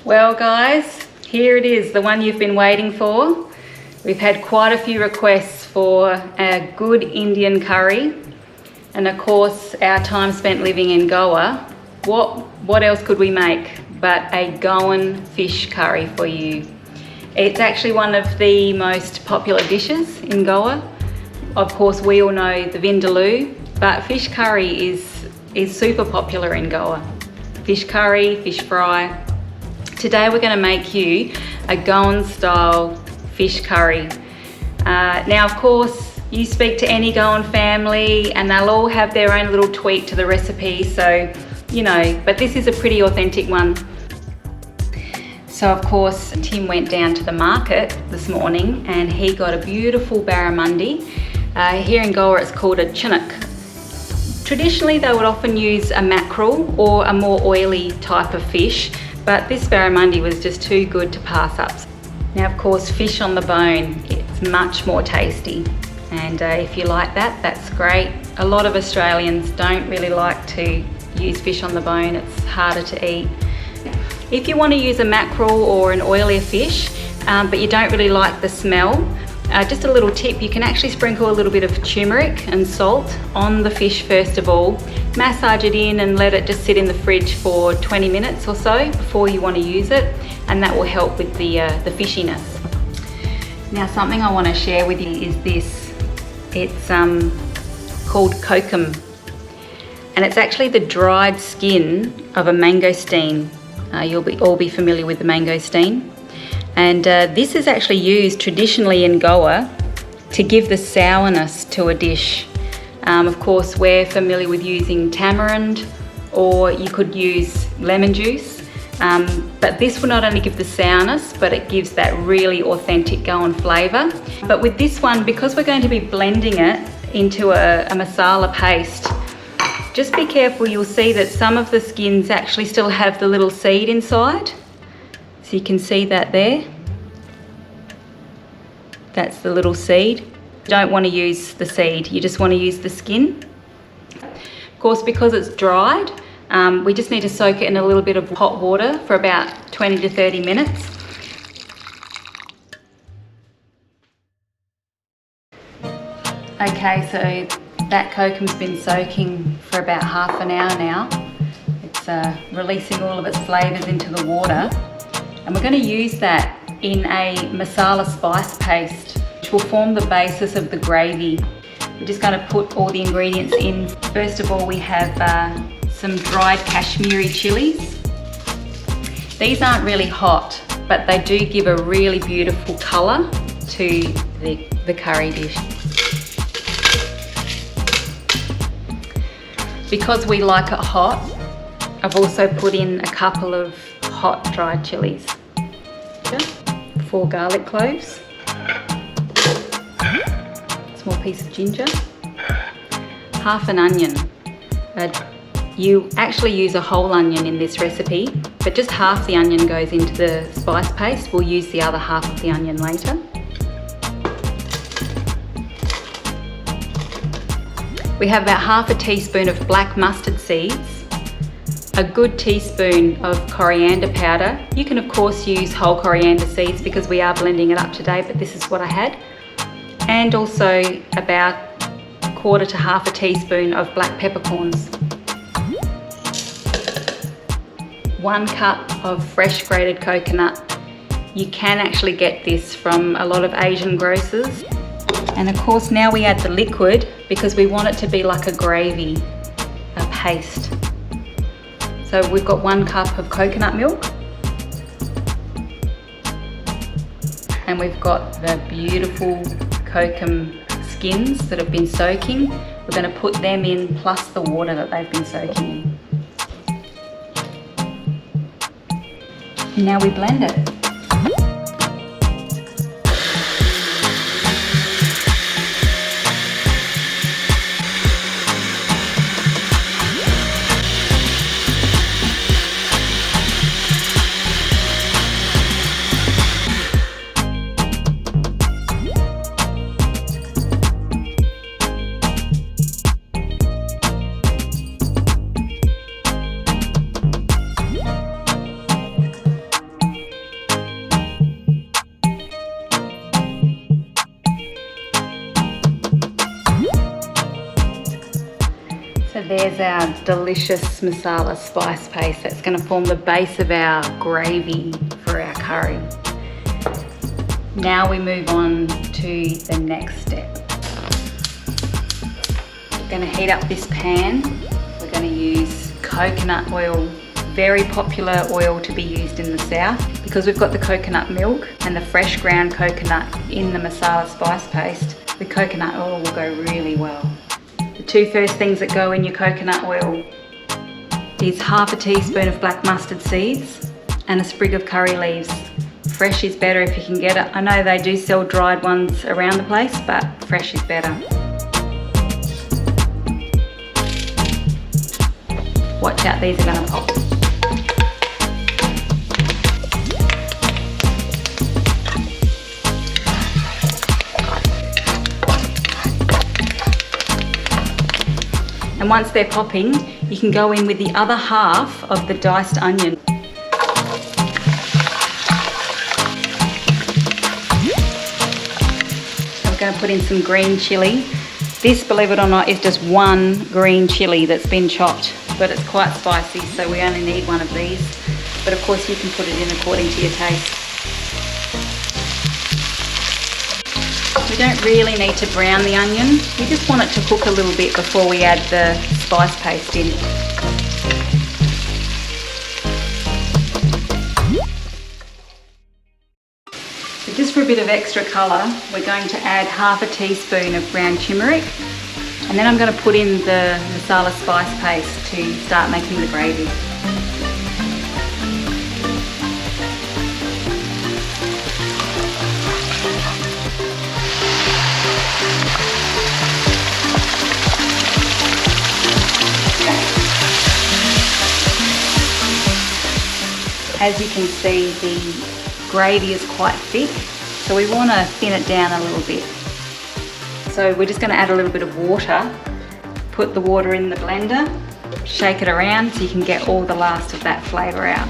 Well guys, here it is, the one you've been waiting for. We've had quite a few requests for a good Indian curry, and of course our time spent living in Goa. What else could we make but a Goan fish curry for you? It's actually one of the most popular dishes in Goa. Of course we all know the vindaloo, but fish curry is super popular in Goa. Fish curry, fish fry. Today we're going to make you a Goan style fish curry. Now of course you speak to any Goan family and they'll all have their own little tweak to the recipe, so you know, but this is a pretty authentic one. So of course Tim went down to the market this morning and he got a beautiful barramundi. Here in Goa it's called a chinook. Traditionally they would often use a mackerel or a more oily type of fish, but this barramundi was just too good to pass up. Now of course fish on the bone, it's much more tasty, and if you like that, that's great. A lot of Australians don't really like to use fish on the bone, it's harder to eat. If you want to use a mackerel or an oilier fish, but you don't really like the smell, just a little tip, you can actually sprinkle a little bit of turmeric and salt on the fish first of all, massage it in and let it just sit in the fridge for 20 minutes or so before you want to use it, and that will help with the fishiness. Now something I want to share with you is this. It's called kokum, and it's actually the dried skin of a mangosteen. You'll all be familiar with the mangosteen. And this is actually used traditionally in Goa to give the sourness to a dish. Of course, we're familiar with using tamarind, or you could use lemon juice. But this will not only give the sourness, but it gives that really authentic Goan flavour. But with this one, because we're going to be blending it into a masala paste, just be careful, you'll see that some of the skins actually still have the little seed inside. So you can see that there. That's the little seed. You don't want to use the seed, you just want to use the skin. Of course, because it's dried, we just need to soak it in a little bit of hot water for about 20 to 30 minutes. Okay, so that kokum's been soaking for about half an hour now. It's releasing all of its flavours into the water. And we're going to use that in a masala spice paste, which will form the basis of the gravy. We're just going to put all the ingredients in. First of all, we have some dried Kashmiri chilies. These aren't really hot, but they do give a really beautiful colour to the curry dish. Because we like it hot, I've also put in a couple of hot dried chilies. 4 garlic cloves, small piece of ginger, half an onion. You actually use a whole onion in this recipe, but just half the onion goes into the spice paste. We'll use the other half of the onion later. We have about half a teaspoon of black mustard seeds, a good teaspoon of coriander powder. You can of course use whole coriander seeds because we are blending it up today, but this is what I had. And also about 1/4 to half a teaspoon of black peppercorns. 1 cup of fresh grated coconut. You can actually get this from a lot of Asian grocers. And of course now we add the liquid because we want it to be like a gravy, a paste. So we've got 1 cup of coconut milk, and we've got the beautiful kokum skins that have been soaking. We're going to put them in plus the water that they've been soaking in. Now we blend it. there's our delicious masala spice paste that's going to form the base of our gravy for our curry. Now we move on to the next step. We're going to heat up this pan. We're going to use coconut oil, very popular oil to be used in the south. Because we've got the coconut milk and the fresh ground coconut in the masala spice paste, the coconut oil will go really well. The two first things that go in your coconut oil is half a teaspoon of black mustard seeds and a sprig of curry leaves. Fresh is better if you can get it. I know they do sell dried ones around the place, but fresh is better. Watch out, these are going to pop. And once they're popping, you can go in with the other half of the diced onion. I'm going to put in some green chilli. This, believe it or not, is just one green chilli that's been chopped, but it's quite spicy, so we only need one of these. But of course you can put it in according to your taste. We don't really need to brown the onion. We just want it to cook a little bit before we add the spice paste in. So just for a bit of extra colour, we're going to add half a teaspoon of ground turmeric, and then I'm going to put in the masala spice paste to start making the gravy. As you can see, the gravy is quite thick, so we want to thin it down a little bit. So we're just going to add a little bit of water, put the water in the blender, shake it around so you can get all the last of that flavour out.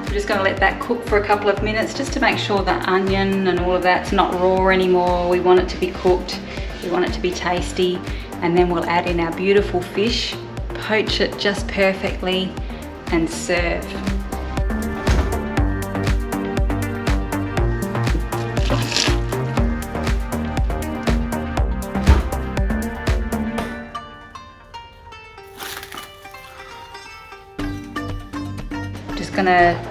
We're just going to let that cook for a couple of minutes just to make sure the onion and all of that's not raw anymore. We want it to be cooked, we want it to be tasty, and then we'll add in our beautiful fish, poach it just perfectly and serve. Just going to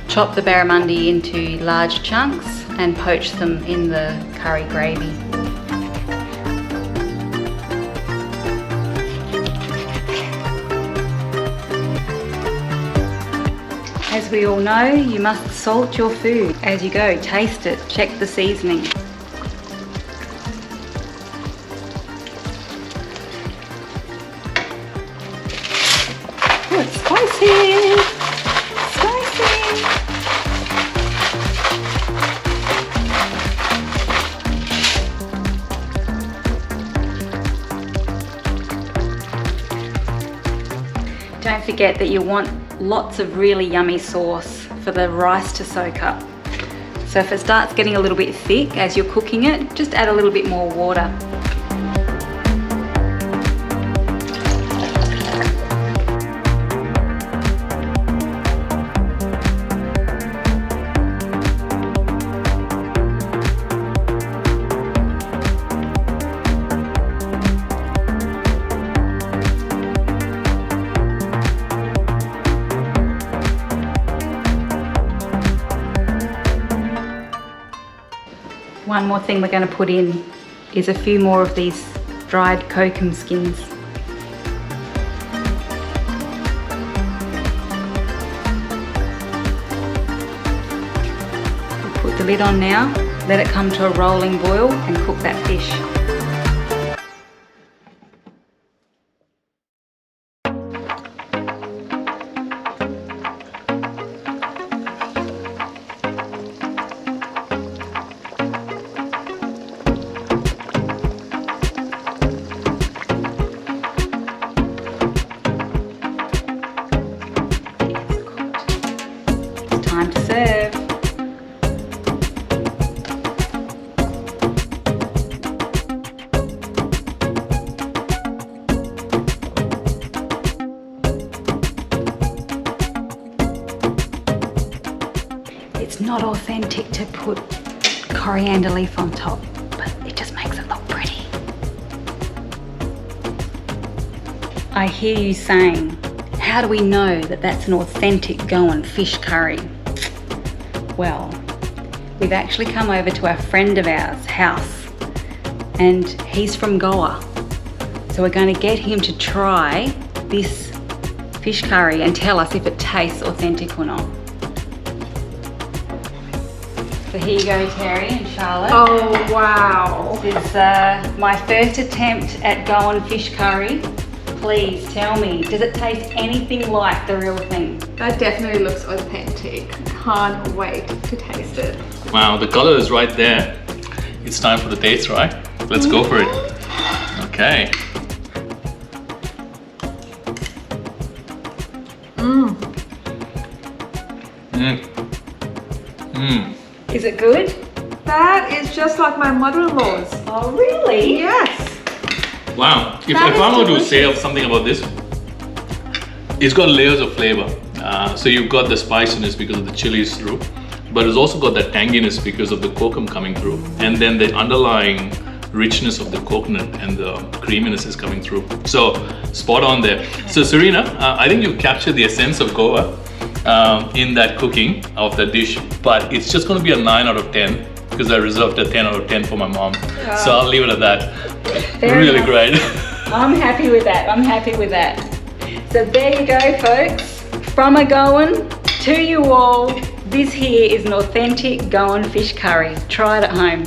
chop the barramundi into large chunks and poach them in the curry gravy. As we all know, you must salt your food as you go. Taste it, check the seasoning. Oh, it's spicy! Don't forget that you want lots of really yummy sauce for the rice to soak up. So if it starts getting a little bit thick as you're cooking it, just add a little bit more water. One more thing we're going to put in is a few more of these dried kokum skins. We'll put the lid on now, let it come to a rolling boil and cook that fish. Time to serve. It's not authentic to put coriander leaf on top, but it just makes it look pretty. I hear you saying, how do we know that that's an authentic Goan fish curry? Well, we've actually come over to a friend of ours' house, and he's from Goa. So we're going to get him to try this fish curry and tell us if it tastes authentic or not. So here you go, Terry and Charlotte. Oh, wow. This is my first attempt at Goan fish curry. Please tell me, does it taste anything like the real thing? That definitely looks authentic. Can't wait to taste it. Wow, the color is right there. It's time for the taste, right? Let's go for it. Okay. Is it good? That is just like my mother-in-law's. Oh, really? Yes. Wow. If That I is were to delicious. say something about this, it's got layers of flavor. So you've got the spiciness because of the chilies through, but it's also got that tanginess because of the kokum coming through, and then the underlying richness of the coconut and the creaminess is coming through. So spot on there. So Serena, I think you captured the essence of Goa in that cooking of the dish, but it's just going to be a 9 out of 10 because I reserved a 10 out of 10 for my mom. So I'll leave it at that. Fair Really enough. great. I'm happy with that. I'm happy with that. So there you go, folks. From a Goan to you all, this here is an authentic Goan fish curry. Try it at home.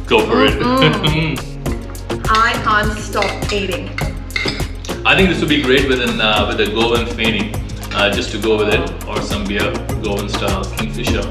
Go for it. I can't stop eating. I think this would be great with a Goan feni, just to go with it, or some beer, Goan style Kingfisher.